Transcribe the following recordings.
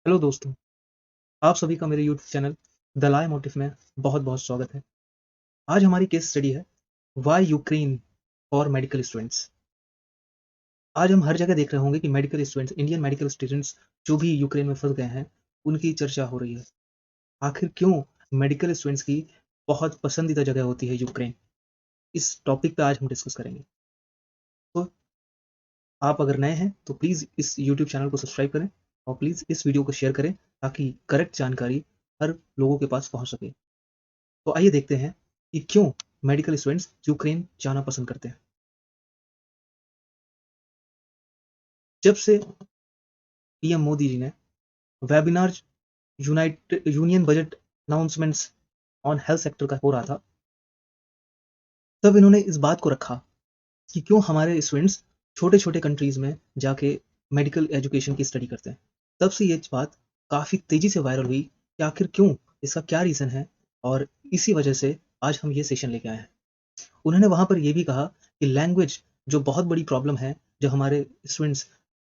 Hello दोस्तों, आप सभी का मेरे यूट्यूब चैनल द लाय मोटिव में बहुत-बहुत स्वागत है। आज हमारी केस स्टडी है why Ukraine for medical students. आज हम हर जगह देख रहे होंगे कि medical students, Indian medical students जो भी यूक्रेन में फँस गए हैं, उनकी चर्चा हो रही है। आखिर क्यों मेडिकल स्टूडेंट्स की बहुत पसंदीदा जगह होती है यूक्रेन? इस टॉपिक पे आज हम डिस्कस करेंगे। तो आप अगर नए हैं तो प्लीज़ इस यूट्यूब चैनल को सब्सक्राइब करें और प्लीज़ इस वीडियो को शेयर करें ताकि करेक्ट जानकारी हर लोगों के पास पहुँच सके। तो आइए देखते हैं कि क्यों मेडिकल स्टूडेंट्स यूक्रेन जाना पसंद करते हैं। जब से पीएम मोदी जी ने webinar union budget announcements on health sector का हो रहा था, तब इन्होंने इस बात को रखा कि क्यों हमारे स्टूडेंट्स छोटे-छोटे कंट्रीज़ में जाके मेडिकल एजुकेशन की स्टडी करते हैं। तब से ये बात काफ़ी तेज़ी से वायरल हुई कि आखिर क्यों, इसका क्या रीज़न है और इसी वजह से आज हम ये सेशन लेके आए हैं। उन्होंने वहाँ पर ये भी कहा कि लैंग्वेज जो बहुत बड़ी प्रॉब्लम है, जो हमारे स्टूडेंट्स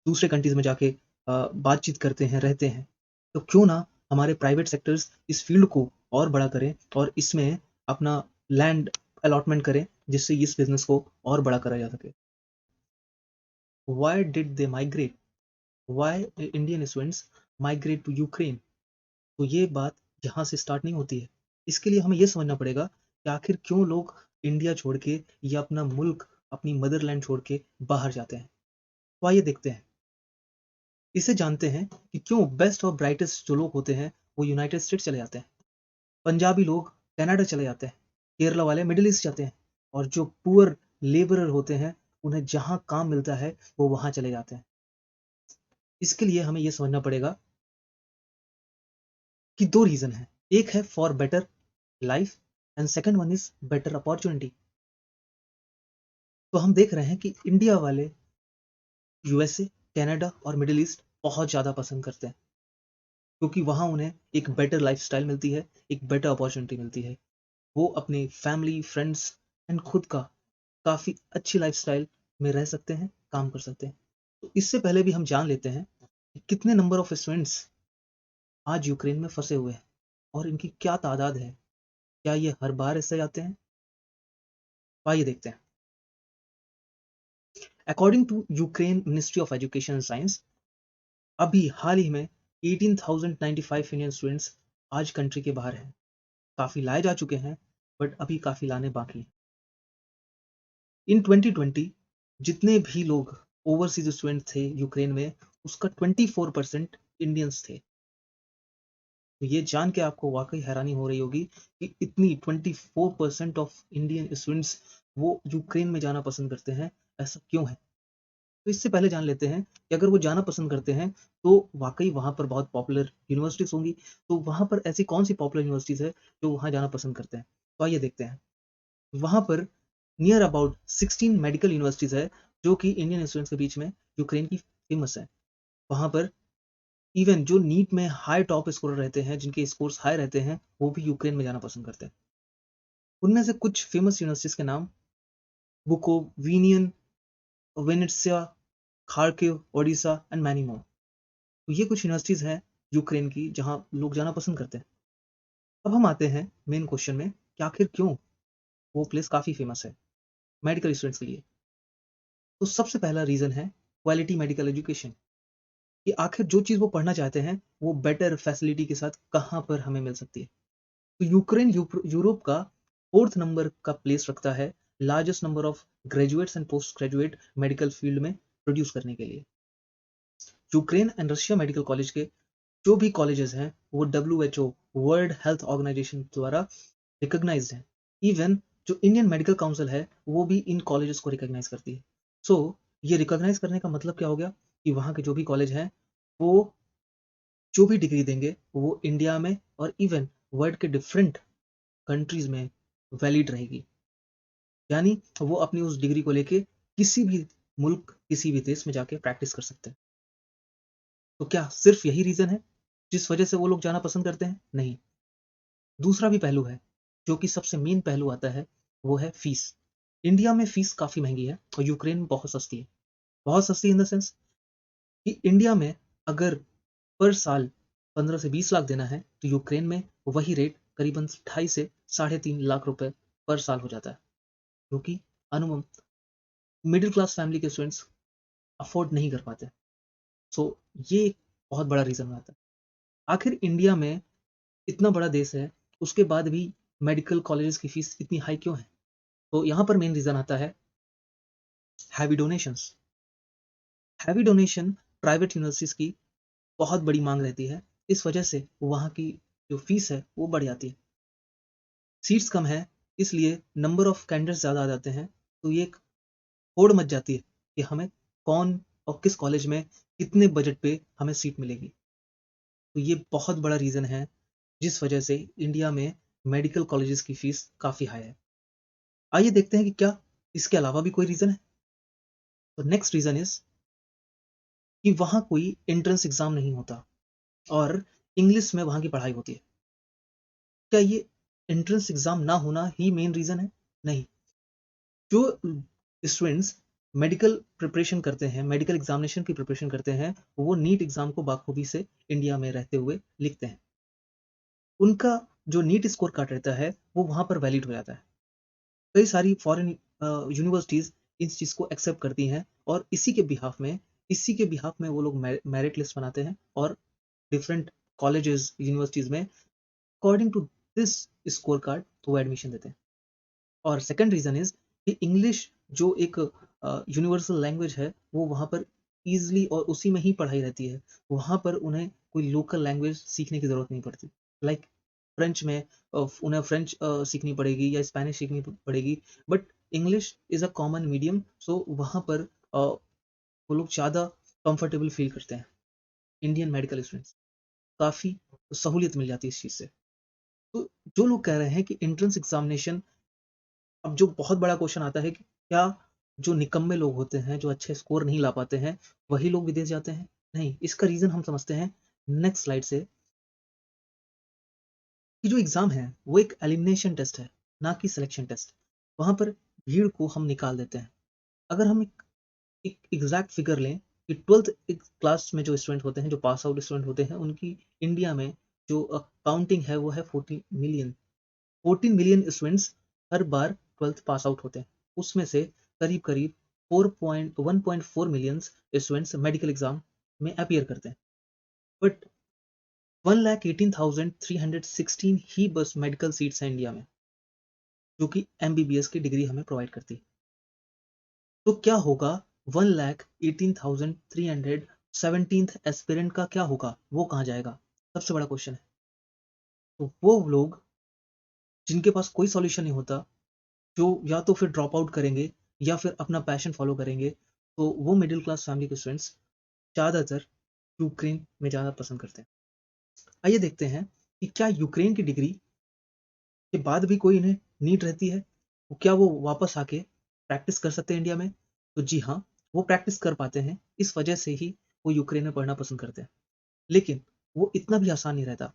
दूसरे कंट्रीज़ में जाके बातचीत करते हैं, रहते हैं। तो क्यों ना हमारे प्राइवेट सेक्टर्स इस फ़ील्ड को और बड़ा करें और इसमें अपना लैंड अलॉटमेंट करें, जिससे इस बिज़नेस को और बड़ा करा जा सके। Why did they migrate? Why Indian students migrate to Ukraine? तो ये बात यहाँ से स्टार्ट नहीं होती है। इसके लिए हमें ये समझना पड़ेगा कि आखिर क्यों लोग इंडिया छोड़ के या अपना मुल्क, अपनी मदरलैंड छोड़ के बाहर जाते हैं। तो आइए देखते हैं। इसे जानते हैं कि क्यों बेस्ट और ब्राइटेस्ट जो लोग होते हैं, वो यूनाइटेड स्टेट्स चले जाते हैं। पंजाबी लोग कनाडा चले जाते हैं। केरला वाले मिडल ईस्ट जाते हैं और जो पुअर लेबरर होते हैं, उन्हें जहाँ काम मिलता है, वो वहाँ चले जाते हैं। इसके लिए हमें ये समझना पड़ेगा कि 2 रीज़न हैं। एक है for better life and second one is better opportunity. तो हम देख रहे हैं कि इंडिया वाले यूएसए, कनाडा और मिडल ईस्ट बहुत ज़्यादा पसंद करते हैं, क्योंकि वहाँ उन्हें एक बेटर लाइफ़स्टाइल मिलती है, एक बेटर अपॉर्च्युनिटी मिलती है। वो अपनी फैमिली, फ्रेंड्स एंड खुद का काफ़ी अच्छी लाइफ़स्टाइल में रह सकते हैं, काम कर सकते हैं। तो इससे पहले भी हम जान लेते हैं कि कितने नंबर ऑफ स्टूडेंट्स आज यूक्रेन में फँसे हुए हैं और इनकी क्या तादाद है? क्या ये हर बार ऐसे जाते हैं? तो आइए देखते हैं। According to Ukraine ministry of education and science, अभी हाल ही में 18,095 इंडियन स्टूडेंट्स आज कंट्री के बाहर हैं। काफ़ी लाए जा चुके हैं, बट अभी काफ़ी लाने बाकी हैं। इन 2020 जितने भी लोग ओवरसीज स्टूडेंट थे यूक्रेन में, उसका 24% इंडियंस थे। तो ये जान के आपको वाकई हैरानी हो रही होगी कि इतनी 24% ऑफ इंडियन स्टूडेंट्स वो यूक्रेन में जाना पसंद करते हैं। ऐसा क्यों है? तो इससे पहले जान लेते हैं कि अगर वो जाना पसंद करते हैं, तो वाक़ई वहाँ पर बहुत पॉपुलर यूनिवर्सिटीज़ होंगी। तो वहाँ पर ऐसी कौन-सी पॉपुलर यूनिवर्सिटीज़ है, जो वहाँ जाना पसंद करते हैं? तो आइए देखते हैं। वहाँ पर नियर अबाउट 16 मेडिकल यूनिवर्सिटीज़ है, जो कि इंडियन स्टूडेंट्स के बीच में यूक्रेन की फेमस है। वहाँ पर इवन जो नीट में हाई टॉप स्कोरर रहते हैं, जिनके स्कोर्स हाई रहते हैं, वो भी यूक्रेन में जाना पसंद करते हैं। उनमें से कुछ फेमस यूनिवर्सिटीज़ के नाम Bukovinian, Vinnytsia, Kharkiv, Odesa and many more. तो ये कुछ यूनिवर्सिटीज़ हैं यूक्रेन की, जहाँ लोग जाना पसंद करते हैं। अब हम आते हैं मेन क्वेश्चन में कि आखिर क्यों वो प्लेस काफ़ी फेमस है मेडिकल स्टूडेंट्स के लिए। तो सबसे पहला रीज़न है क्वालिटी मेडिकल एजुकेशन, कि आखिर जो चीज़ वो पढ़ना चाहते हैं, वो बेटर फैसिलिटी के साथ कहाँ पर हमें मिल सकती है। तो यूक्रेन यूरोप का 4th नंबर का प्लेस रखता है largest number of graduates and post graduate medical field में प्रोड्यूस करने के लिए। Ukraine and Russia medical college के जो भी कॉलेजेस हैं, वो WHO, वर्ल्ड हेल्थ ऑर्गेनाइजेशन द्वारा रिकॉग्नाइज्ड हैं। इवन जो इंडियन मेडिकल काउंसिल है, वो भी इन कॉलेजेस को रिकॉग्नाइज करती है। सो ये रिकॉग्नाइज करने का मतलब क्या हो गया कि वहाँ के जो भी कॉलेज हैं, वो जो भी डिग्री देंगे, वो इंडिया में और इवन वर्ल्ड के डिफरेंट कंट्रीज में वैलिड रहेगी। यानी वो अपनी उस डिग्री को लेके किसी भी मुल्क, किसी भी देश में जाके प्रैक्टिस कर सकते हैं। तो क्या सिर्फ यही रीज़न है, जिस वजह से वो लोग जाना पसंद करते हैं? नहीं। दूसरा भी पहलू है, जो कि सबसे मेन पहलू आता है, वो है फीस। इंडिया में फीस काफ़ी महँगी है और यूक्रेन में बहुत सस्ती है। बहुत सस्ती इन द सेंस कि इंडिया में अगर पर साल 15 से 20 लाख देना है तो यूक्रेन में वही रेट करीबन 2.5 से 3.5 लाख रुपए पर साल हो जाता है, जो कि अनुमन मिडिल क्लास फैमिली के स्टूडेंट्स अफोर्ड नहीं कर पाते। सो ये एक बहुत बड़ा रीज़न आता है। आखिर इंडिया में इतना बड़ा देश है, उसके बाद भी मेडिकल कॉलेजेस की फीस इतनी हाई क्यों है? तो यहाँ पर मेन रीज़न आता है heavy donations. Heavy donation private universities की बहुत बड़ी मांग रहती है, इस वजह से वहाँ की जो फीस है वो बढ़ जाती है। सीट्स कम है, इसलिए नंबर ऑफ कैंडिडेट्स ज़्यादा आ जाते हैं, तो ये एक होड़ मच जाती है कि हमें कौन और किस कॉलेज में कितने बजट पे हमें सीट मिलेगी। तो ये बहुत बड़ा रीज़न है जिस वजह से इंडिया में मेडिकल कॉलेजेस की फीस काफ़ी हाई है। आइए देखते हैं कि क्या इसके अलावा भी कोई रीज़न है? तो नेक्स्ट रीज़न इज़ कि वहाँ कोई एंट्रेंस एग्ज़ाम नहीं होता और इंग्लिश में वहाँ की पढ़ाई होती है। क्या ये एंट्रेंस एग्ज़ाम ना होना ही मेन रीज़न है? नहीं। जो स्टूडेंट्स मेडिकल प्रिपरेशन करते हैं, मेडिकल एग्ज़ामिनेशन की प्रिपरेशन करते हैं, वो नीट एग्ज़ाम को बाखूबी से इंडिया में रहते हुए लिखते हैं। उनका जो नीट स्कोर कार्ड रहता है, वो वहाँ पर वैलिड हो जाता है। कई सारी फॉरेन यूनिवर्सिटीज़ इस चीज़ को एक्सेप्ट करती हैं और इसी के बिहाफ में वो लोग मेरिट लिस्ट बनाते हैं और डिफरेंट कॉलेजेस, यूनिवर्सिटीज़ में according to this score card वो एडमिशन देते हैं। और सेकंड रीज़न इज़ कि इंग्लिश जो एक यूनिवर्सल लैंग्वेज है, वो वहाँ पर ईज़िली और उसी में ही पढ़ाई रहती है। वहाँ पर उन्हें कोई लोकल लैंग्वेज सीखने की ज़रूरत नहीं पड़ती। लाइक फ्रेंच में उन्हें फ्रेंच सीखनी पड़ेगी या स्पेनिश सीखनी पड़ेगी, but English is a common medium, so वहाँ पर वो लोग ज़्यादा कंफर्टेबल फ़ील करते हैं। इंडियन मेडिकल स्टूडेंट्स काफ़ी सहूलियत मिल जाती है इस चीज़ से। तो जो लोग कह रहे हैं कि एंट्रेंस एग्ज़ामिनेशन, अब जो बहुत बड़ा क्वेश्चन आता है कि क्या जो निकम्मे लोग होते हैं, जो अच्छे स्कोर नहीं ला पाते हैं, वही लोग विदेश जाते हैं? नहीं, इसका रीज़न हम समझते हैं नेक्स्ट स्लाइड से कि जो एग्ज़ाम है, वो एक एलिमिनेशन टेस्ट है, ना कि सिलेक्शन टेस्ट। वहाँ पर भीड़ को हम निकाल देते हैं। अगर हम एक एग्ज़ैक्ट फिगर लें कि 12th एक क्लास में जो स्टूडेंट होते हैं, जो पास आउट स्टूडेंट होते हैं, उनकी इंडिया में जो काउंटिंग है, वो है 14 मिलियन। 14 मिलियन स्टूडेंट्स हर बार 12th पास आउट होते हैं। उसमें से करीब-करीब 1.4 मिलियन स्टूडेंट्स मेडिकल एग्ज़ाम में अपीयर करते हैं। बट 1,18,316 ही बस मेडिकल सीट्स हैं इंडिया में, जो कि एमबीबीएस की डिग्री हमें प्रोवाइड करती है। तो क्या होगा 1,18,317th एस्पिरेंट का क्या होगा? वो कहाँ जाएगा? सबसे बड़ा क्वेश्चन है। तो वो लोग जिनके पास कोई सॉल्यूशन नहीं होता, जो या तो फिर ड्रॉप आउट करेंगे या फिर अपना पैशन फॉलो करेंगे, तो वो मिडिल क्लास फैमिली के स्टूडेंट्स ज़्यादातर यूक्रेन में जाना पसंद करते हैं। आइए देखते हैं कि क्या यूक्रेन की डिग्री के बाद भी कोई इन्हें नीड रहती है? क्या वो वापस आके प्रैक्टिस कर सकते हैं इंडिया में? तो जी हाँ, वो प्रैक्टिस कर पाते हैं, इस वजह से ही वो यूक्रेन में पढ़ना पसंद करते हैं। लेकिन वो इतना भी आसान नहीं रहता।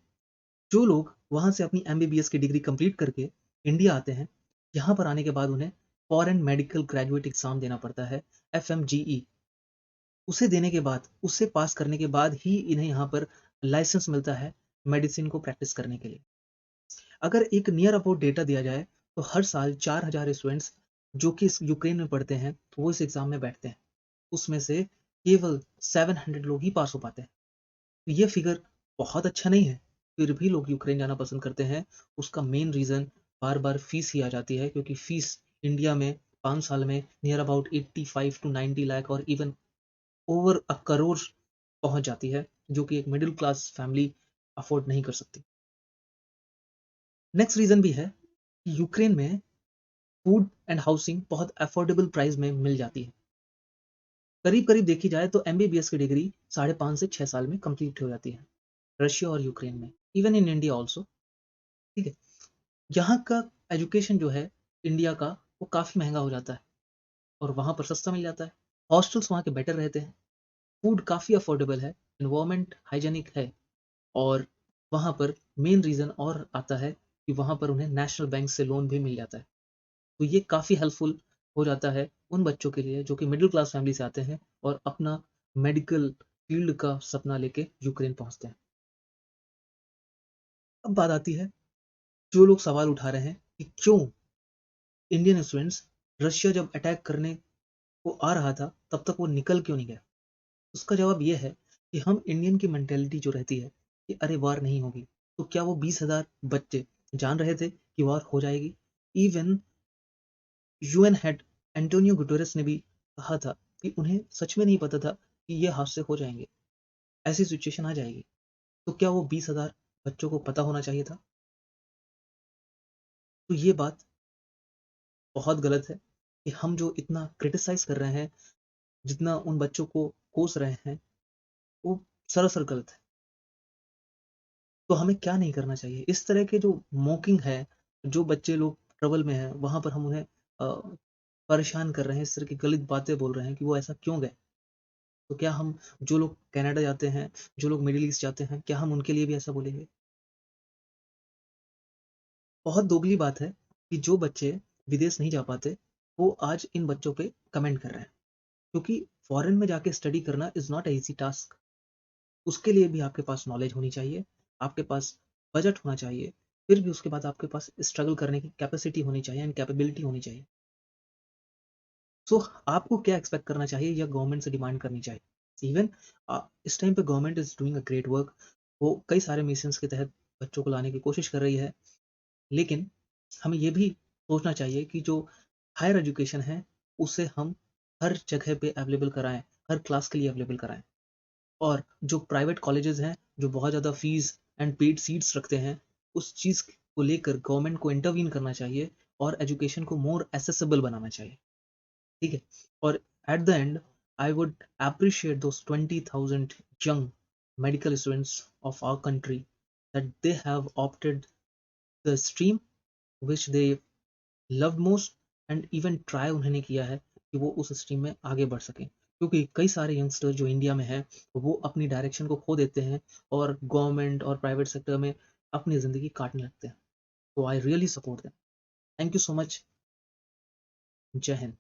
जो लोग वहाँ से अपनी एमबीबीएस की डिग्री कंप्लीट करके इंडिया आते हैं, यहाँ पर आने के बाद उन्हें फॉरेन मेडिकल ग्रेजुएट एग्ज़ाम देना पड़ता है, एफएमजीई। उसे देने के बाद, उसे पास करने के बाद ही इन्हें यहाँ पर लाइसेंस मिलता है मेडिसिन को प्रैक्टिस करने के लिए। अगर एक नियर अबाउट डेटा दिया जाए, तो हर साल 4,000 स्टूडेंट्स जो कि इस यूक्रेन में पढ़ते हैं, वो इस एग्ज़ाम में बैठते हैं। उसमें से केवल 700 लोग ही पास हो पाते हैं। तो ये फिगर बहुत अच्छा नहीं है, फिर भी लोग यूक्रेन जाना पसंद करते हैं। उसका मेन रीज़न बार-बार फीस ही आ जाती है, क्योंकि फीस इंडिया में 5 साल में नियर अबाउट 85 टू 90 लाख और इवन ओवर अ करोड़ पहुँच जाती है, जो कि एक मिडल क्लास फैमिली अफ़ोर्ड नहीं कर सकती। नेक्स्ट रीज़न भी है कि यूक्रेन में फूड एंड हाउसिंग बहुत अफोर्डेबल प्राइस में मिल जाती है। करीब-करीब देखी जाए तो एमबीबीएस की डिग्री 5.5 से 6 साल में कंप्लीट हो जाती है, रशिया और यूक्रेन में, इवन इन इंडिया ऑल्सो। ठीक है? यहाँ का एजुकेशन जो है इंडिया का, वो काफ़ी महँगा हो जाता है और वहाँ पर सस्ता मिल जाता है। हॉस्टल्स वहाँ के बेटर रहते हैं, फूड काफ़ी अफोर्डेबल है, एनवायरनमेंट हाइजीनिक है और वहाँ पर मेन रीज़न और आता है कि वहाँ पर उन्हें नेशनल बैंक से लोन भी मिल जाता है। तो ये काफ़ी हेल्पफुल हो जाता है उन बच्चों के लिए जो कि मिडिल क्लास फैमिली से आते हैं और अपना मेडिकल फील्ड का सपना लेके यूक्रेन पहुँचते हैं। अब बात आती है, जो लोग सवाल उठा रहे हैं कि क्यों इंडियन स्टूडेंट्स रशिया जब अटैक करने को आ रहा था तब तक वो निकल क्यों नहीं गए। उसका जवाब ये है कि हम इंडियन की मेंटेलिटी जो रहती है कि अरे वार नहीं होगी, तो क्या वो 20,000 बच्चे जान रहे थे कि वार हो जाएगी। Even UN head Antonio Guterres ने भी कहा था कि उन्हें सच में नहीं पता था कि ये हादसे हो जाएंगे, ऐसी सिचुएशन आ जाएगी। तो क्या वो 20,000 बच्चों को पता होना चाहिए था। तो ये बात बहुत गलत है कि हम जो इतना क्रिटिसाइज कर रहे हैं, जितना उन बच्चों को कोस रहे हैं, वो सरासर गलत है। तो हमें क्या नहीं करना चाहिए, इस तरह के जो मॉकिंग है, जो बच्चे लोग ट्रबल में हैं वहां पर हम उन्हें परेशान कर रहे हैं, इस तरह की गलत बातें बोल रहे हैं कि वो ऐसा क्यों गए। तो क्या हम, जो लोग कनाडा जाते हैं, जो लोग मिडिल ईस्ट जाते हैं, क्या हम उनके लिए भी ऐसा बोलेंगे। बहुत दोगली बात है कि जो बच्चे विदेश नहीं जा पाते, वो आज इन बच्चों पे कमेंट कर रहे हैं, क्योंकि फॉरेन में जाके स्टडी करना is not a easy task. उसके लिए भी आपके पास नॉलेज होनी चाहिए, आपके पास बजट होना चाहिए, फिर भी उसके बाद आपके पास स्ट्रगल करने की कैपेसिटी होनी चाहिए एंड कैपेबिलिटी होनी चाहिए। सो आपको क्या एक्सपेक्ट करना चाहिए या गवर्नमेंट से डिमांड करनी चाहिए। इवन इस टाइम पे government is doing a great work. वो कई सारे मिशंस के तहत बच्चों को लाने की कोशिश कर रही है, लेकिन हमें ये भी सोचना चाहिए कि जो हायर एजुकेशन है उसे हम हर जगह पे अवेलेबल कराएं, हर क्लास के लिए अवेलेबल कराएं। और जो प्राइवेट कॉलेजेस हैं, जो बहुत ज़्यादा फीस एंड पेड सीट्स रखते हैं, उस चीज़ को लेकर गवर्नमेंट को इंटरवीन करना चाहिए और एजुकेशन को मोर एसेसिबल बनाना चाहिए। ठीक है। और at the end, I would appreciate those 20,000 young medical students of our country that they have opted the stream which they loved most, and even try उन्होंने किया है कि वो उस स्ट्रीम में आगे बढ़ सकें, क्योंकि कई सारे यंगस्टर जो इंडिया में हैं वो अपनी डायरेक्शन को खो देते हैं और गवर्नमेंट और प्राइवेट सेक्टर में अपनी ज़िंदगी काटने लगते हैं। तो I really support them. Thank you so much. जय हिंद।